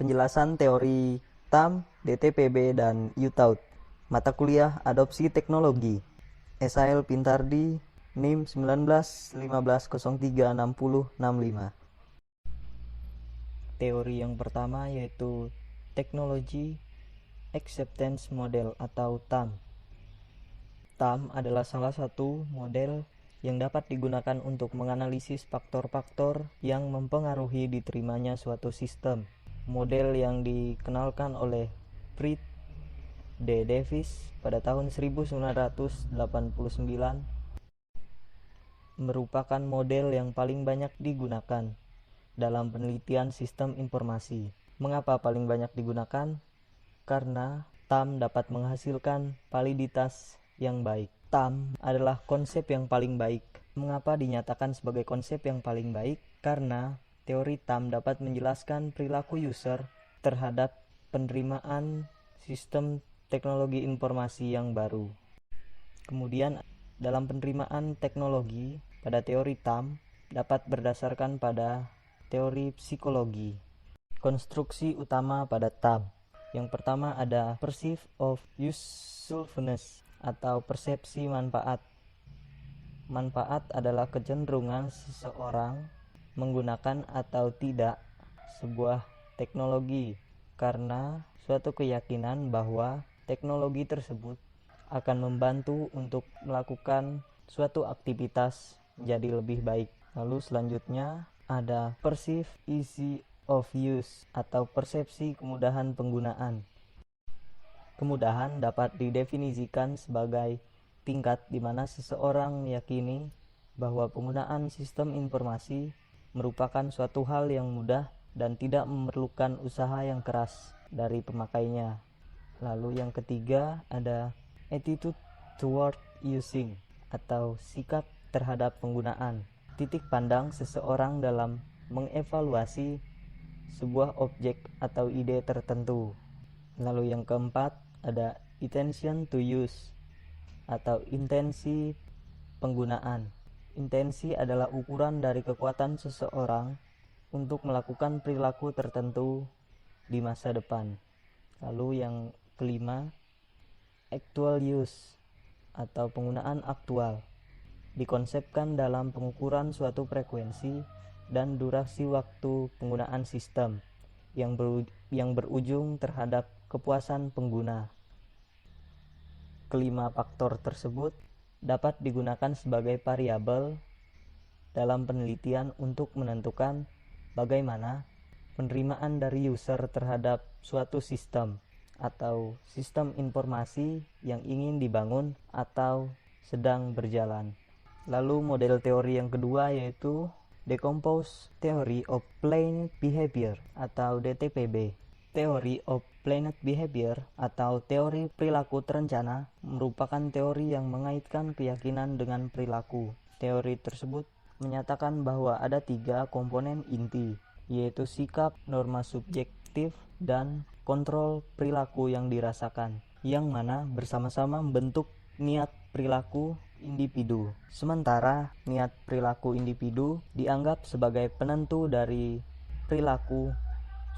penjelasan teori TAM, DTPB, dan UTAUT. Mata kuliah Adopsi Teknologi. SAIL Pintardi, NIM 1915036065. Teori yang pertama yaitu Technology Acceptance Model atau TAM. TAM adalah salah satu model yang dapat digunakan untuk menganalisis faktor-faktor yang mempengaruhi diterimanya suatu sistem. Model yang dikenalkan oleh Fred D. Davis pada tahun 1989 merupakan model yang paling banyak digunakan dalam penelitian sistem informasi. Mengapa paling banyak digunakan? Karena TAM dapat menghasilkan validitas yang baik. TAM adalah konsep yang paling baik. Mengapa dinyatakan sebagai konsep yang paling baik? Karena teori TAM dapat menjelaskan perilaku user terhadap penerimaan sistem teknologi informasi yang baru. Kemudian dalam penerimaan teknologi pada teori TAM dapat berdasarkan pada teori psikologi. Konstruksi utama pada TAM. Yang pertama ada perceive of usefulness atau persepsi manfaat. Manfaat adalah kecenderungan seseorang menggunakan atau tidak sebuah teknologi karena suatu keyakinan bahwa teknologi tersebut akan membantu untuk melakukan suatu aktivitas menjadi lebih baik. Lalu selanjutnya ada perceive easy of use atau persepsi kemudahan penggunaan. Kemudahan dapat didefinisikan sebagai tingkat di mana seseorang meyakini bahwa penggunaan sistem informasi merupakan suatu hal yang mudah dan tidak memerlukan usaha yang keras dari pemakainya. Lalu yang ketiga ada attitude toward using atau sikap terhadap penggunaan. Titik pandang seseorang dalam mengevaluasi sebuah objek atau ide tertentu. Lalu yang keempat ada intention to use atau intensi penggunaan. Intensi adalah ukuran dari kekuatan seseorang untuk melakukan perilaku tertentu di masa depan. Lalu yang kelima, actual use atau penggunaan aktual. Dikonsepkan dalam pengukuran suatu frekuensi dan durasi waktu penggunaan sistem yang berujung terhadap kepuasan pengguna. Kelima faktor tersebut dapat digunakan sebagai variabel dalam penelitian untuk menentukan bagaimana penerimaan dari user terhadap suatu sistem atau sistem informasi yang ingin dibangun atau sedang berjalan. Lalu model teori yang kedua yaitu Decompose Theory of Planned Behavior atau DTPB. Theory of Planned Behavior atau teori perilaku terencana merupakan teori yang mengaitkan keyakinan dengan perilaku. Teori tersebut menyatakan bahwa ada 3 komponen inti, yaitu sikap, norma subjektif, dan kontrol perilaku yang dirasakan, yang mana bersama-sama membentuk niat perilaku individu. Sementara niat perilaku individu dianggap sebagai penentu dari perilaku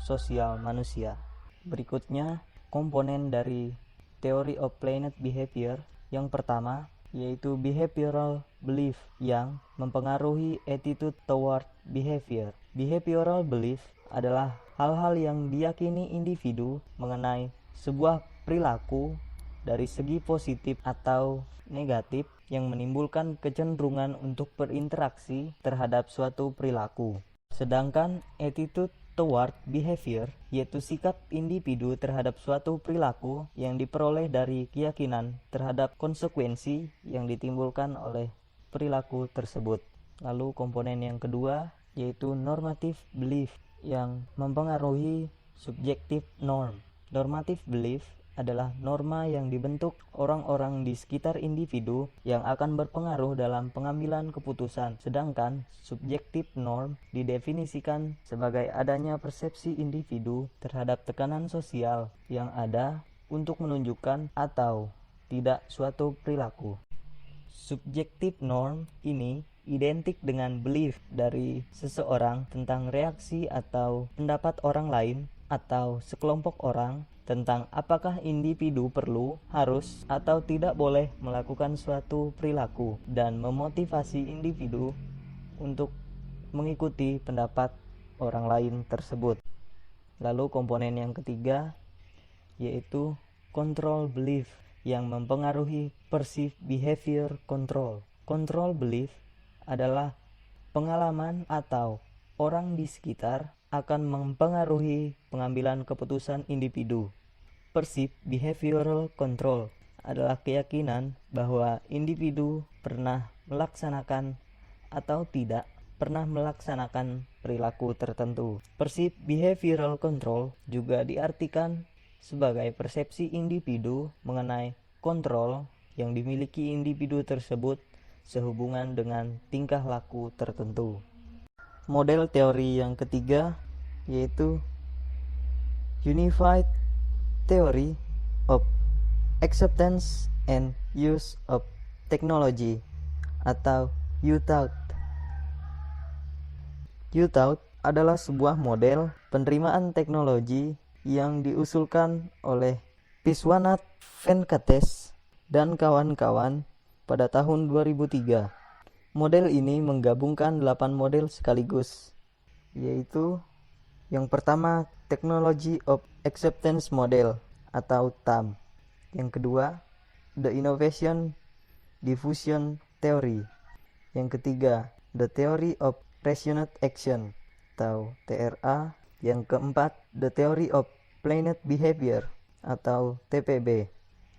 sosial manusia. Berikutnya, komponen dari Theory of Planned Behavior. Yang pertama, yaitu behavioral belief yang mempengaruhi attitude toward behavior. Behavioral belief adalah hal-hal yang diyakini individu mengenai sebuah perilaku dari segi positif atau negatif yang menimbulkan kecenderungan untuk berinteraksi terhadap suatu perilaku. Sedangkan attitude toward behavior yaitu sikap individu terhadap suatu perilaku yang diperoleh dari keyakinan terhadap konsekuensi yang ditimbulkan oleh perilaku tersebut. Lalu komponen yang kedua yaitu normative belief yang mempengaruhi subjective norm. Normative belief adalah norma yang dibentuk orang-orang di sekitar individu yang akan berpengaruh dalam pengambilan keputusan. Sedangkan subjective norm didefinisikan sebagai adanya persepsi individu terhadap tekanan sosial yang ada untuk menunjukkan atau tidak suatu perilaku. Subjective norm ini identik dengan belief dari seseorang tentang reaksi atau pendapat orang lain atau sekelompok orang tentang apakah individu perlu, harus, atau tidak boleh melakukan suatu perilaku dan memotivasi individu untuk mengikuti pendapat orang lain tersebut. Lalu komponen yang ketiga yaitu control belief yang mempengaruhi perceived behavior control. Control belief adalah pengalaman atau orang di sekitar akan mempengaruhi pengambilan keputusan individu. Perceived behavioral control adalah keyakinan bahwa individu pernah melaksanakan atau tidak pernah melaksanakan perilaku tertentu. Perceived behavioral control juga diartikan sebagai persepsi individu mengenai kontrol yang dimiliki individu tersebut sehubungan dengan tingkah laku tertentu. Model teori yang ketiga yaitu Unified Theory of Acceptance and Use of Technology atau UTAUT. UTAUT adalah sebuah model penerimaan teknologi yang diusulkan oleh Viswanath Venkatesh dan kawan-kawan pada tahun 2003. Model ini menggabungkan 8 model sekaligus, yaitu yang pertama Technology of Acceptance Model atau TAM. Yang kedua, The Innovation Diffusion Theory. Yang ketiga, The Theory of Rational Action atau TRA. Yang keempat, The Theory of Planet Behavior atau TPB.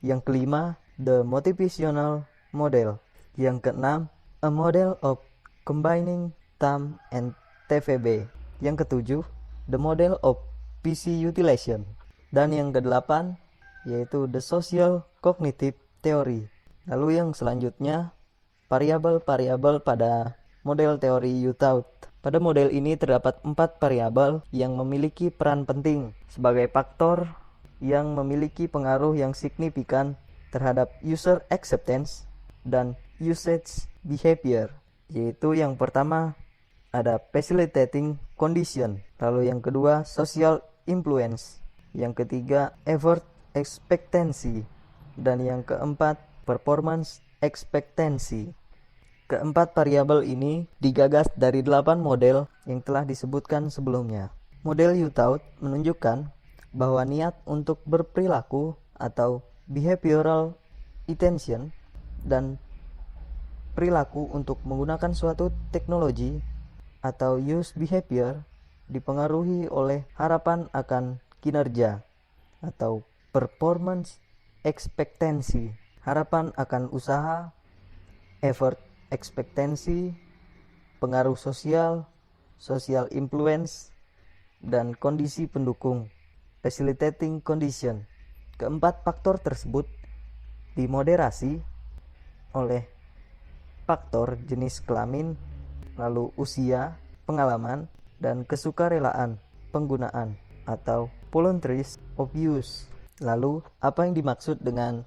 Yang kelima, The Motivational Model. Yang keenam, A Model of Combining TAM and TVB. Yang ketujuh, The Model of PC Utilization. Dan yang kedelapan, yaitu The Social Cognitive Theory. Lalu yang selanjutnya, variabel-variabel pada model teori UTAUT. Pada model ini terdapat 4 variabel yang memiliki peran penting sebagai faktor yang memiliki pengaruh yang signifikan terhadap user acceptance dan usage behavior, yaitu yang pertama ada facilitating condition, lalu yang kedua social influence, yang ketiga effort expectancy, dan yang keempat performance expectancy. Keempat variabel ini digagas dari 8 model yang telah disebutkan sebelumnya. Model UTAUT menunjukkan bahwa niat untuk berperilaku atau behavioral intention dan perilaku untuk menggunakan suatu teknologi atau use behavior dipengaruhi oleh harapan akan kinerja atau performance expectancy, harapan akan usaha, effort expectancy, pengaruh sosial, social influence, dan kondisi pendukung, facilitating condition. Keempat faktor tersebut dimoderasi oleh faktor jenis kelamin, lalu usia, pengalaman, dan kesukarelaan penggunaan atau voluntaries of use. Lalu, apa yang dimaksud dengan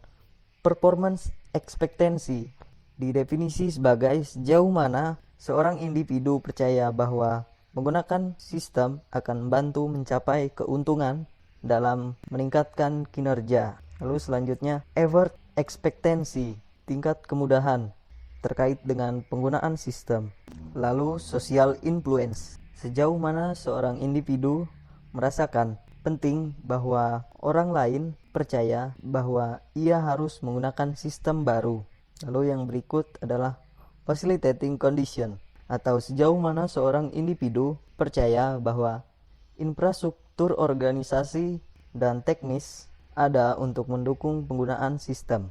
performance expectancy? Didefinisi sebagai sejauh mana seorang individu percaya bahwa menggunakan sistem akan membantu mencapai keuntungan dalam meningkatkan kinerja. Lalu selanjutnya, effort expectancy, tingkat kemudahan terkait dengan penggunaan sistem. Lalu social influence, sejauh mana seorang individu merasakan penting bahwa orang lain percaya bahwa ia harus menggunakan sistem baru. Lalu yang berikut adalah facilitating condition, atau sejauh mana seorang individu percaya bahwa infrastruktur organisasi dan teknis ada untuk mendukung penggunaan sistem.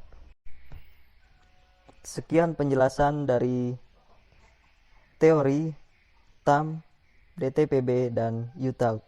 Sekian penjelasan dari teori, TAM, DTPB, dan UTAUT.